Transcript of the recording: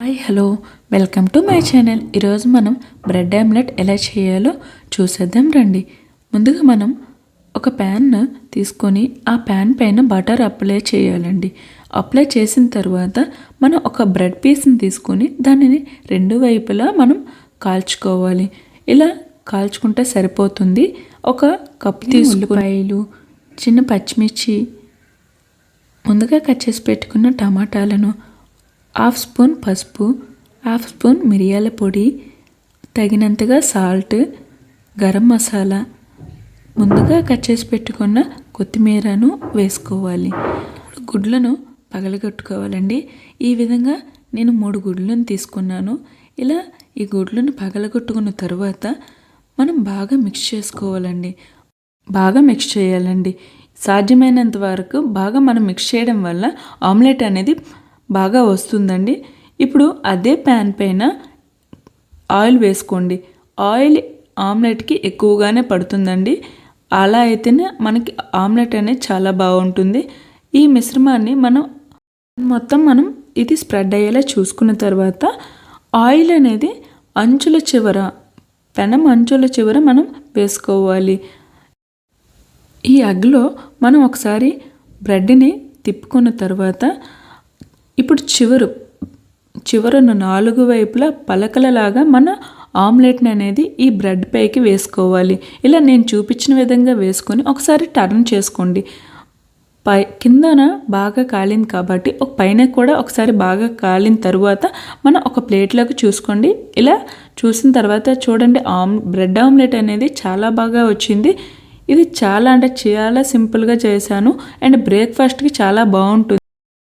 Hi hello welcome to my channel. ఈరోజు మనం bread omelette ఎలా చేయాలో చూసేద్దాం రండి. ముందుగా మనం ఒక ప్యాన్ తీసుకొని ఆ ప్యాన్ పైన బటర్ అప్లై చేయాలండి. అప్లై చేసిన తర్వాత మనం ఒక బ్రెడ్ పీస్ని తీసుకొని దానిని రెండు వైపులా మనం కాల్చుకోవాలి. ఇలా కాల్చుకుంటే సరిపోతుంది. ఒక కప్పు ఉల్లిపాయలు, చిన్న పచ్చిమిర్చి, ముందుగా కట్ చేసి పెట్టుకున్న టమాటాలను, హాఫ్ స్పూన్ పసుపు, హాఫ్ స్పూన్ మిరియాల పొడి, తగినంతగా సాల్ట్, గరం మసాలా, ముందుగా కట్ చేసి పెట్టుకున్న కొత్తిమీరను వేసుకోవాలి. గుడ్లను పగలగొట్టుకోవాలండి. ఈ విధంగా నేను 3 గుడ్లను తీసుకున్నాను. ఇలా ఈ గుడ్లను పగలగొట్టుకున్న తర్వాత మనం బాగా మిక్స్ చేసుకోవాలండి. బాగా మిక్స్ చేయాలండి. సాధ్యమైనంత వరకు బాగా మనం మిక్స్ చేయడం వల్ల ఆమ్లెట్ అనేది బాగా వస్తుందండి. ఇప్పుడు అదే ప్యాన్ పైన ఆయిల్ వేసుకోండి. ఆయిల్ ఆమ్లెట్కి ఎక్కువగానే పడుతుందండి. అలా అయితేనే మనకి ఆమ్లెట్ అనేది చాలా బాగుంటుంది. ఈ మిశ్రమాన్ని మనం ఇది స్ప్రెడ్ అయ్యేలా చూసుకున్న తర్వాత ఆయిల్ అనేది పెనం అంచుల చివర మనం వేసుకోవాలి. ఈ అగ్గిలో మనం ఒకసారి బ్రెడ్ని తిప్పుకున్న తర్వాత ఇప్పుడు చివరను 4 వైపులా పలకలలాగా మన ఆమ్లెట్ని అనేది ఈ బ్రెడ్ పైకి వేసుకోవాలి. ఇలా నేను చూపించిన విధంగా వేసుకొని ఒకసారి టర్న్ చేసుకోండి. కిందన బాగా కాలింది కాబట్టి పైన కూడా ఒకసారి బాగా కాలిన తర్వాత మనం ఒక ప్లేట్లోకి చూసుకోండి. ఇలా చూసిన తర్వాత చూడండి, బ్రెడ్ ఆమ్లెట్ అనేది చాలా బాగా వచ్చింది. ఇది చాలా సింపుల్గా చేశాను అండ్ బ్రేక్ఫాస్ట్కి చాలా బాగుంటుంది.